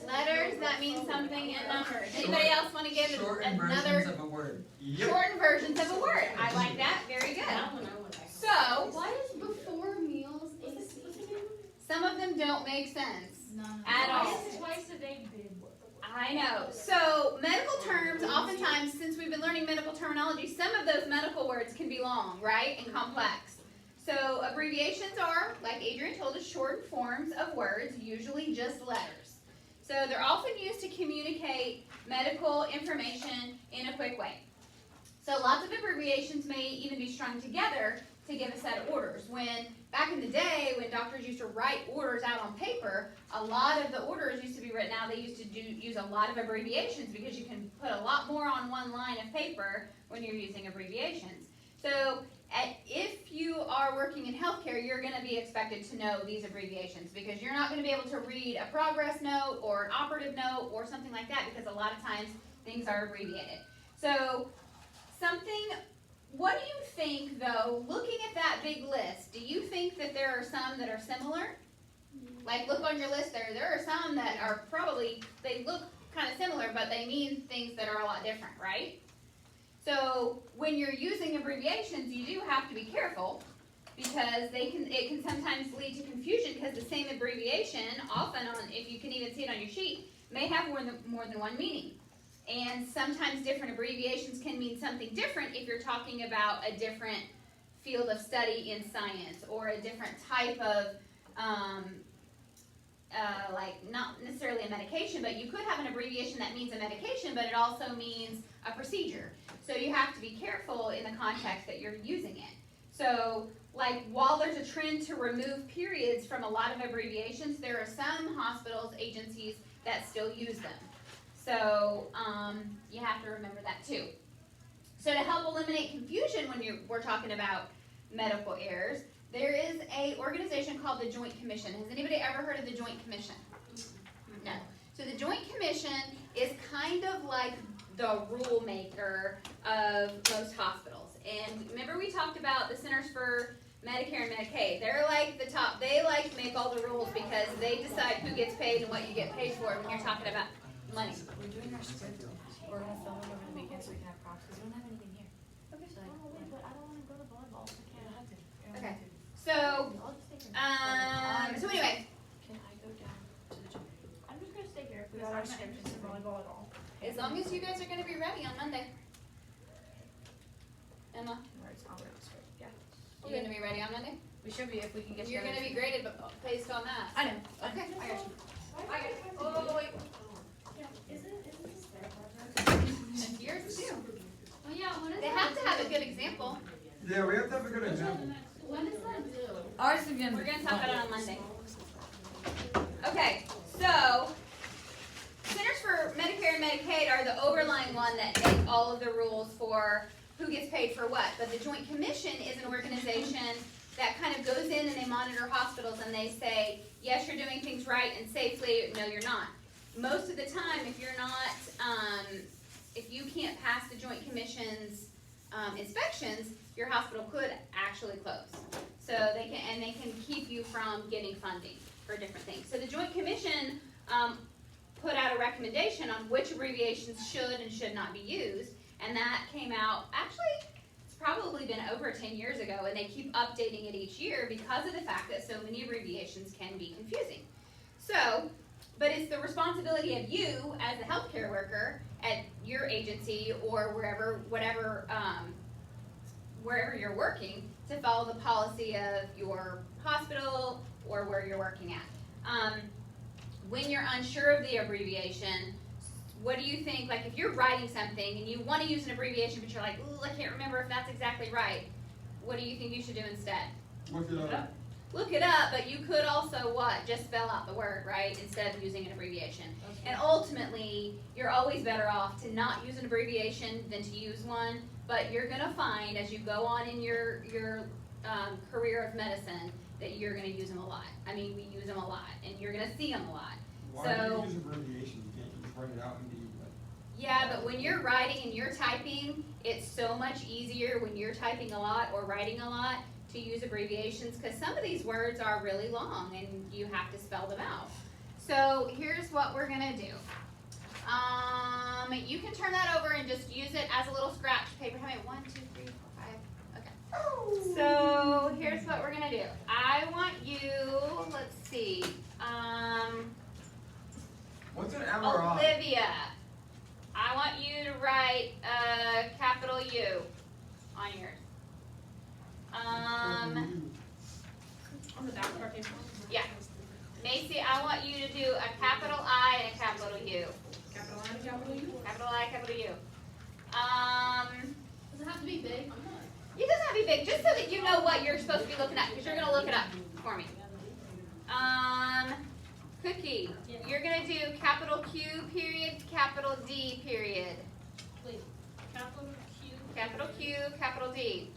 Letters, that means something, and numbers. Anybody else want to give Shortened another versions of a word. Yep. shortened versions of a word? I like that. Very good. So, why is before meals AC? some of them don't make sense at all. Twice a day bid. I know. So, medical terms, oftentimes, since we've been learning medical terminology, some of those medical words can be long, right, and complex. So, abbreviations are, like Adrian told us, shortened forms of words, usually just letters. So, they're often used to communicate medical information in a quick way. So, lots of abbreviations may even be strung together to give a set of orders. When, back in the day, when doctors used to write orders out on paper, a lot of the orders used to be written out. They used to use a lot of abbreviations because you can put a lot more on one line of paper when you're using abbreviations. So, if you are working in healthcare, you're going to be expected to know these abbreviations because you're not going to be able to read a progress note or an operative note or something like that because a lot of times things are abbreviated. So, what do you think, though, looking at that big list, do you think that there are some that are similar? Like, look on your list there. There are some that are probably, they look kind of similar, but they mean things that are a lot different, right? So, when you're using abbreviations, you do have to be careful because it can sometimes lead to confusion because the same abbreviation, often if you can even see it on your sheet, may have more than one meaning. And sometimes different abbreviations can mean something different if you're talking about a different field of study in science or a different type of, like not necessarily a medication, but you could have an abbreviation that means a medication, but it also means a procedure. So you have to be careful in the context that you're using it. So, like, while there's a trend to remove periods from a lot of abbreviations, there are some hospitals, agencies that still use them. So, you have to remember that too. So to help eliminate confusion when we're talking about medical errors, there is an organization called the Joint Commission. Has anybody ever heard of the Joint Commission? No. So the Joint Commission is kind of like the rule maker of most hospitals. And remember we talked about the Centers for Medicare and Medicaid. They're like the top. They like to make all the rules because they decide who gets paid and what you get paid for when you're talking about money. We're doing our script. We're going to film it over the weekend so we can have props because we don't have anything here. Okay. So, but I don't want to go to volleyball. So I can't have to. Okay. So, so anyway, Can I go down to the gym? I'm just going to stay here because I'm not interested in volleyball at all. as long as you guys are going to be ready on Monday. Emma, Where it's already script. Yeah. you going to be ready on Monday? We should be if we can get You're going to be graded based on that. I know. Okay, I got you. I got you. Oh, wait. Isn't this their project? Yours too. Oh yeah, what is They that? have to have a good example. Yeah, we have to have a good example. When does that do? Ours is again. We're going to talk about it on Monday. Okay, so Centers for Medicare and Medicaid are the overlying one that make all of the rules for who gets paid for what. But the Joint Commission is an organization that kind of goes in and they monitor hospitals and they say, yes, you're doing things right and safely, no, you're not. Most of the time, if you're not, if you can't pass the Joint Commission's inspections, your hospital could actually close. So they can keep you from getting funding for different things. So the Joint Commission put out a recommendation on which abbreviations should and should not be used, and that came out, actually, it's probably been over 10 years ago, and they keep updating it each year because of the fact that so many abbreviations can be confusing. So, but it's the responsibility of you as a healthcare worker at your agency or wherever you're working to follow the policy of your hospital or where you're working at. When you're unsure of the abbreviation, what do you think, like if you're writing something and you want to use an abbreviation but you're like, ooh, I can't remember if that's exactly right, what do you think you should do instead? Look it up. Look it up, but you could also what? Just spell out the word, right? Instead of using an abbreviation. And ultimately, you're always better off to not use an abbreviation than to use one, but you're going to find as you go on in your career of medicine that you're going to use them a lot. I mean, we use them a lot, and you're going to see them a lot. Why do you use abbreviations? You can't just write it out and be like. Yeah, but when you're writing and you're typing, it's so much easier when you're typing a lot or writing a lot to use abbreviations because some of these words are really long and you have to spell them out. So here's what we're gonna do. You can turn that over and just use it as a little scratch paper. How many? 1, 2, 3, 4, 5. Okay. So here's what we're gonna do. I want you, let's see, What's an MRI? Olivia, I want you to write capital U on yours. On the back of our paper. Yeah. Macy, I want you to do a capital I and a capital U. Capital I and capital U. Capital I, capital U. Does it have to be big? I'm not. It doesn't have to be big, just so that you know what you're supposed to be looking at, because you're gonna look it up for me. Cookie, you're gonna do capital Q period, capital D period. Wait. Capital Q. Capital Q, capital D.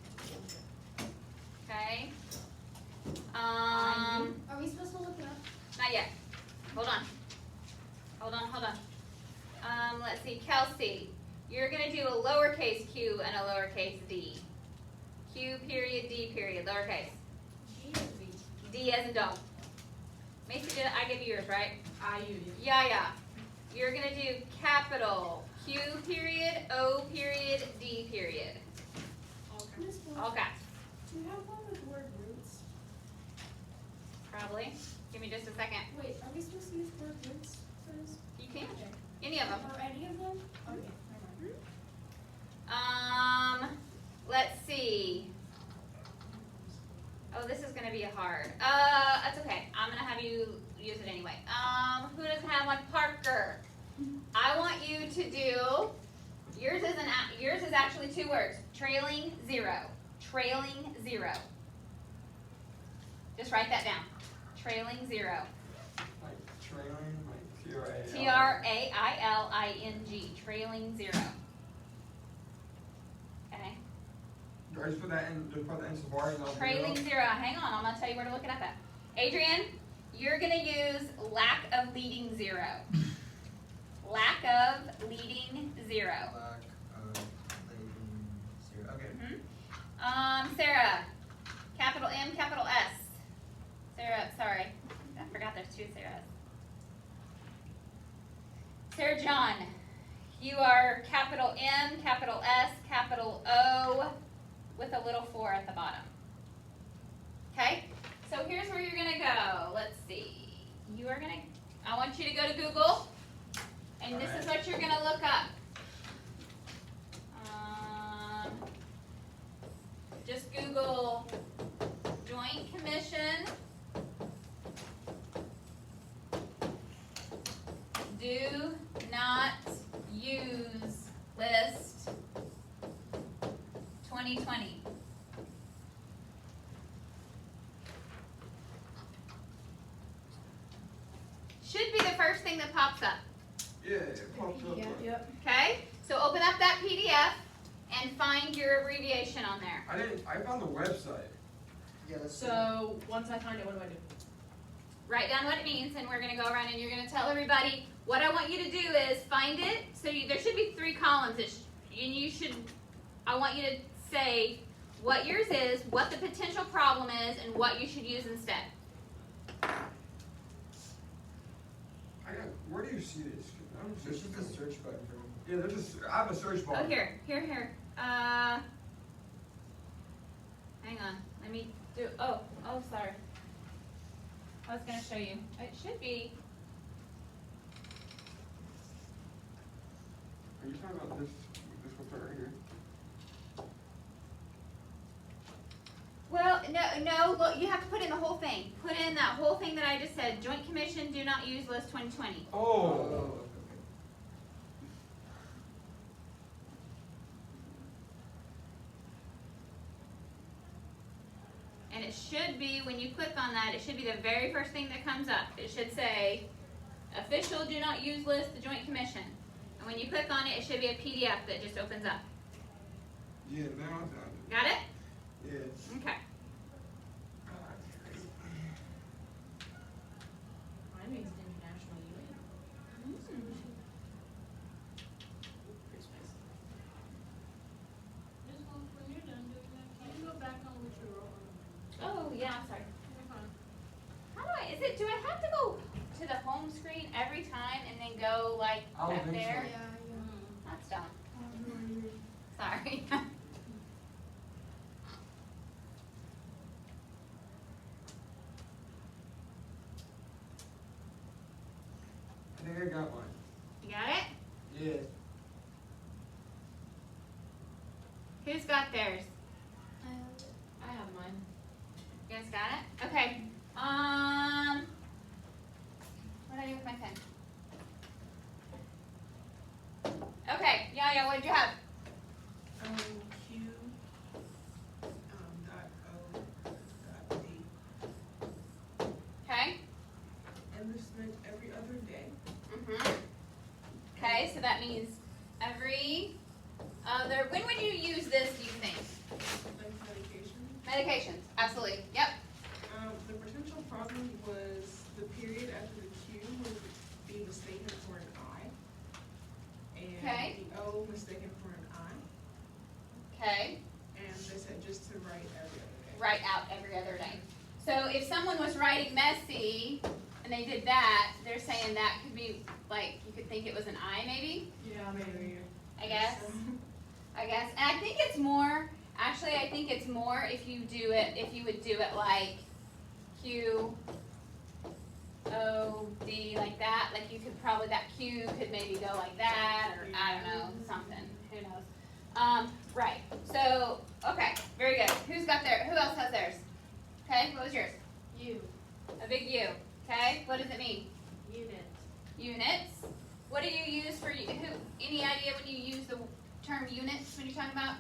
Okay. Are we supposed to look it up? Not yet. Hold on. Let's see, Kelsey, you're gonna do a lowercase q and a lowercase d. Q period, D period, lowercase. D as in dog. Macy, did I give you yours, right? Yeah. You're gonna do capital Q period, O period, D period. All caps. Do you have one with word roots? Probably. Give me just a second. Wait, are we supposed to use word roots for this? You can. Any of them. Or any of them? Okay, never mind. Let's see. Oh, this is gonna be hard. That's okay. I'm gonna have you use it anyway. Who doesn't have one? Parker. I want you to do, yours is actually 2 words. Trailing 0. Trailing 0. Just write that down. Trailing 0. Like trailing, like Trailing. Trailing 0. Okay. Do I just put that in Safari and I'll Trailing 0. Hang on, I'm gonna tell you where to look it up at. Adrian, you're gonna use lack of leading 0. Lack of leading 0. Lack of leading 0. Okay. Sarah, capital M, capital S. Sarah, sorry, I forgot there's 2 Sarahs. Sarah John, you are capital M, capital S, capital O, with a little 4 at the bottom. Okay, so here's where you're gonna go. Let's see. I want you to go to Google, and this is what you're gonna look up. Just Google Joint Commission do not use list 2020. Should be the first thing that pops up. Yeah, it pops up. Yep. Okay? So open up that PDF and find your abbreviation on there. I found the website. Yeah, let's So once I find it, what do I do? Write down what it means, and we're going to go around and you're going to tell everybody. What I want you to do is find it. So there should be 3 columns. I want you to say what yours is, what the potential problem is, and what you should use instead. Where do you see this? I don't see This is the this. search button for me. Yeah, I have a search bar. Oh, here. Hang on. Let me do, oh, sorry. I was going to show you. It should be. Are you talking about this website right here? Well, no, look, you have to put in the whole thing. Put in that whole thing that I just said. Joint Commission, do not use list 2020. Oh. And it should be, when you click on that, it should be the very first thing that comes up. It should say, official do not use list the Joint Commission. And when you click on it, it should be a PDF that just opens up. Yeah, now I found it. Got it? Yeah. Okay. Mine means international union. Pretty spicy. Just when you're done doing that, can you go back on what you wrote on the Oh, yeah, I'm sorry. You're fine. Do I have to go to the home screen? go like I would that think so. there? Yeah. That's dumb. Um, Sorry. I think I got one. You got it? Yeah. Who's got theirs? I have mine. You guys got it? Okay. What did I do with my pen? Okay, yeah, what did you have? Q, dot O, dot D. Okay. Enlistment every other day. Okay, so that means every other, when would you use this, do you think? Like medication. Medications, absolutely, yep. The potential problem was the period after the Q would be mistaken for an I. Okay. And the O mistaken for an I. Okay, And they said just to write every other day. write out every other day. So if someone was writing messy and they did that, they're saying that could be, like, you could think it was an I maybe, Yeah, maybe. I guess. And I think it's more, actually I think it's more if you do it, if you would do it like Q, O, D, like that, like you could probably, that Q could maybe go like that, or I don't know, something, who knows. Right, so, okay, very good. Who's got their, who else has theirs? Okay, what was yours? You. A big U, okay, what does it mean? Unit. Units. What do you use for, who, any idea when you use the term units, when you're talking about?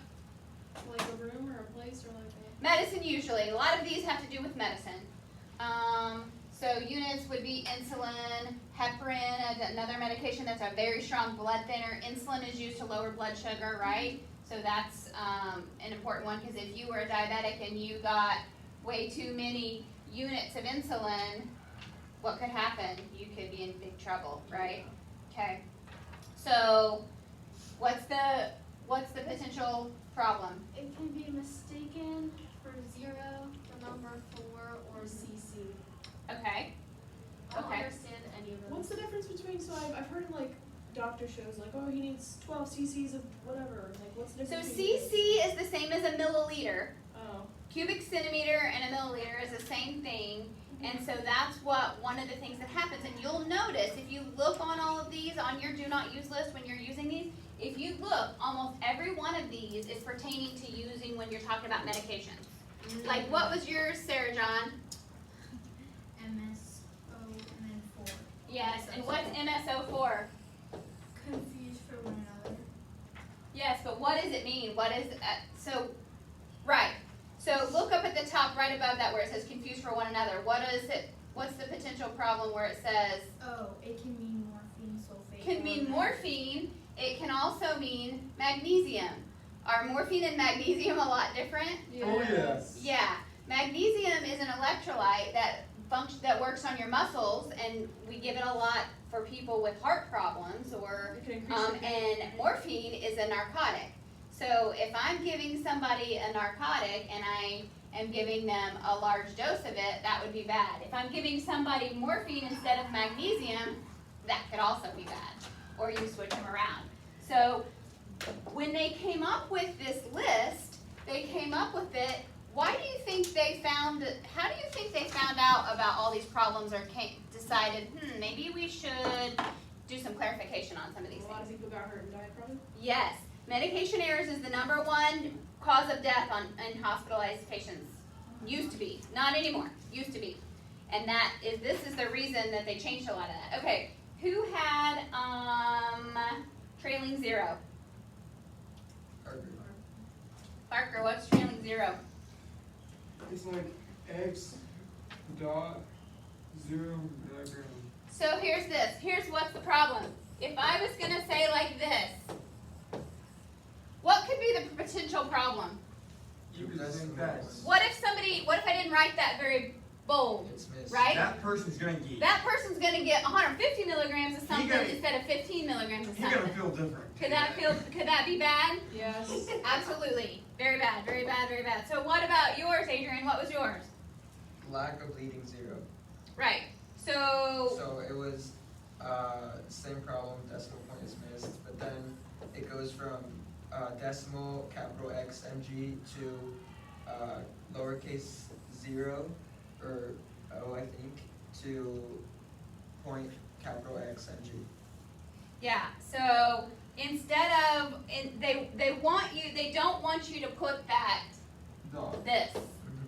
Like a room or a place or like a. Medicine usually. A lot of these have to do with medicine. So units would be insulin, heparin, another medication that's a very strong blood thinner. Insulin is used to lower blood sugar, right? So that's an important one because if you were a diabetic and you got way too many units of insulin, what could happen? You could be in big trouble, right? Okay. So what's the potential problem? It can be mistaken for 0, the number 4, or CC. Okay. I don't Okay. understand any of those. What's the difference between, so I've heard in like doctor shows, like, oh, he needs 12 cc's of whatever, like, what's the So difference? between those? cc is the same as a milliliter. Oh, Cubic centimeter and a milliliter is the same thing. And so that's what one of the things that happens. And you'll notice if you look on all of these on your do not use list when you're using these, if you look, almost every one of these is pertaining to using when you're talking about medications. Like what was yours, Sarah John? MSO and then 4. Yes, and what's MSO for? Confused for one another. Yes, but what does it mean? What is, right. So look up at the top right above that where it says confused for one another. What is it, what's the potential problem where it says, Oh, it can mean morphine sulfate. can mean morphine, it can also mean magnesium. Are morphine and magnesium a lot different? Oh, yes. Yeah, magnesium is an electrolyte that works on your muscles, and we give it a lot for people with heart problems, or it can increase your pain. and morphine is a narcotic. So if I'm giving somebody a narcotic and I am giving them a large dose of it, that would be bad. If I'm giving somebody morphine instead of magnesium, that could also be bad, or you switch them around. So when they came up with this list, they came up with it. Why do you think they found, how do you think they found out about all these problems or decided, maybe we should do some clarification on some of these A lot of things? people got hurt and died from it. Yes, medication errors is the #1 cause of death in hospitalized patients. Used to be, not anymore, used to be. And this is the reason that they changed a lot of that. Okay, who had trailing 0? Parker, what's trailing 0? It's like X dot 0 milligram. So here's what's the problem. If I was gonna say like this, what could be the potential problem? You could think that's. What if I didn't write that very bold, It's missed. right? That person's gonna get. That person's gonna get 150 milligrams of something gonna- instead of 15 milligrams of You're gonna something. feel different. Could that be bad? Yes. Absolutely. Very bad, very bad, very bad. So what about yours, Adrian? What was yours? Lack of bleeding 0. Right. So So it was same problem, decimal point is missed, but then it goes from decimal capital X MG to lowercase 0 or O, I think, to point capital X MG. Yeah, so instead of, they don't want you to put that, this,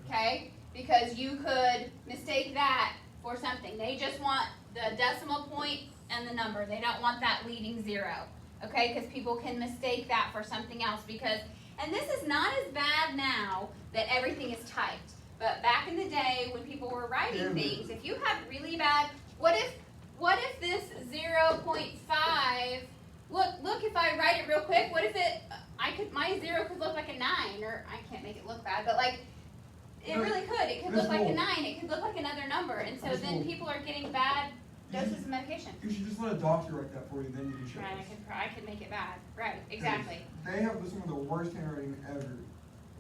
okay? Because you could mistake that for something. They just want the decimal point and the number. They don't want that leading 0, okay? Because people can mistake that for something else because, and this is not as bad now that everything is typed. But back in the day when people were writing things, if you had really bad, what if this 0.5, look if I write it real quick, what if my 0 could look like a 9, or I can't make it look bad, but like, it really could. It could look like a 9, it could look like another number, and so then people are getting bad doses of medication. You should just let a doctor write that for you, then you can show Right, us. I could make it bad. Right, exactly. They have some of the worst handwriting ever.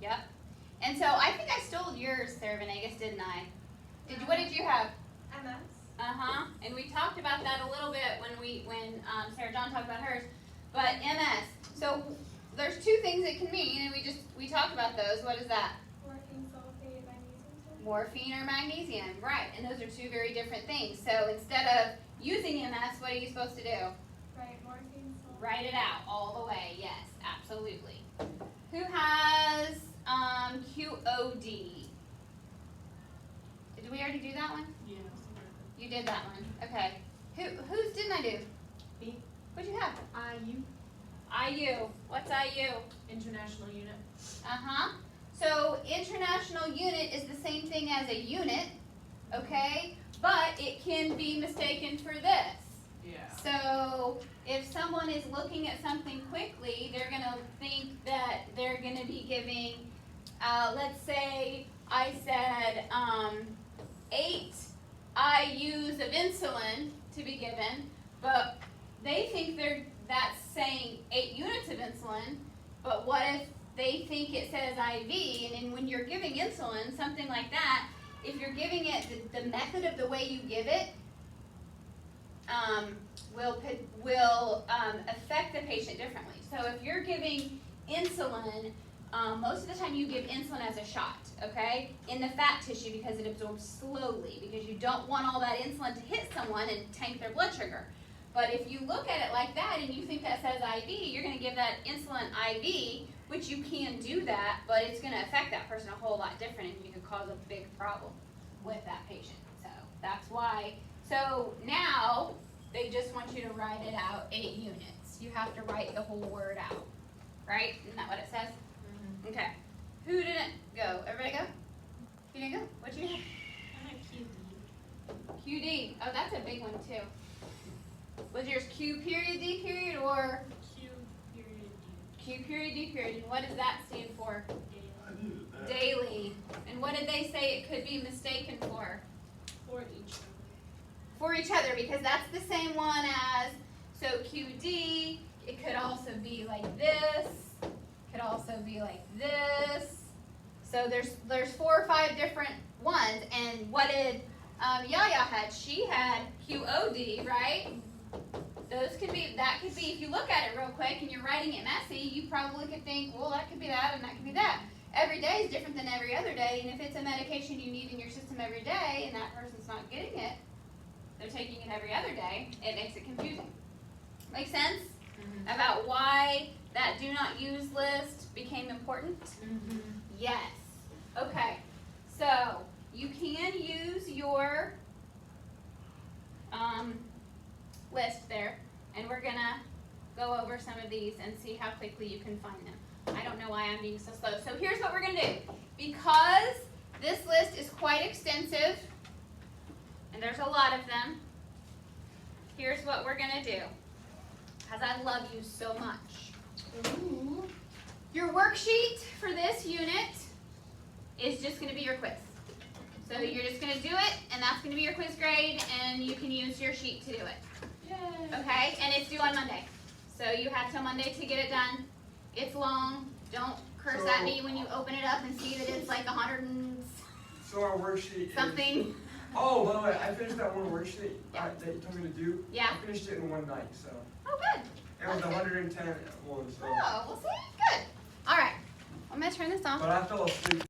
Yep. And so I think I stole yours, Sarah Venegas, didn't I? What did you have? MS. Uh-huh. And we talked about that a little bit when Sarah John talked about hers. But MS. So there's two things it can mean, and we talked about those. What is that? Morphine, sulfate, magnesium. Morphine or magnesium. Right. And those are two very different things. So instead of using MS, what are you supposed to do? Right, morphine, sulfate. Write it out all the way. Yes, absolutely. Who has QOD? Did we already do that one? Yeah. You did that one. Okay. Whose didn't I do? Me. What'd you have? IU. IU. What's IU? International Unit. Uh-huh. So international unit is the same thing as a unit, okay? But it can be mistaken for this. Yeah. So if someone is looking at something quickly, they're going to think that they're going to be giving, let's say I said 8 IUs of insulin to be given, but they think that's saying 8 units of insulin, but what if they think it says IV, and then when you're giving insulin, something like that, if you're giving it, the method of the way you give it will affect the patient differently. So if you're giving insulin, most of the time you give insulin as a shot, okay, in the fat tissue because it absorbs slowly, because you don't want all that insulin to hit someone and tank their blood sugar. But if you look at it like that and you think that says IV, you're going to give that insulin IV, which you can do that, but it's going to affect that person a whole lot different, and you could cause a big problem with that patient. So that's why. So now they just want you to write it out 8 units. You have to write the whole word out, right? Isn't that what it says? Mm-hmm. Okay. Who didn't go? Everybody go? You didn't go? What'd you have? I had QD. QD. Oh, that's a big one too. Was yours Q period, D period, or Q period D. Q period, D period? And what does that stand for? I knew that. Daily. And what did they say it could be mistaken for? For each other. For each other, because that's the same one as, so QD, it could also be like this, could also be like this. So there's 4 or 5 different ones, and what did Yaya had? She had QOD, right? Those could be, that could be, if you look at it real quick and you're writing it messy, you probably could think, well, that could be that and that could be that. Every day is different than every other day, and if it's a medication you need in your system every day and that person's not getting it, they're taking it every other day, it makes it confusing. Make sense? Mm-hmm. About why that do not use list became important? Mm-hmm. Yes. Okay. So you can use your list there, and we're gonna go over some of these and see how quickly you can find them. I don't know why I'm being so slow. So here's what we're gonna do. Because this list is quite extensive, and there's a lot of them, here's what we're gonna do. Because I love you so much. Ooh. Your worksheet for this unit is just gonna be your quiz. So you're just gonna do it, and that's gonna be your quiz grade, and you can use your sheet to do it. Yay. Okay, and it's due on Monday. So you have till Monday to get it done. It's long. Don't curse at me when you open it up and see that it's like 100 and So our worksheet something. Oh, by the way, I finished that one worksheet Yeah. that you told me to do. Yeah. I finished it in one night, so. Oh, good. It was Okay. 110 words, so. Oh, well, see, good. All right. I'm gonna turn this off. But I fell asleep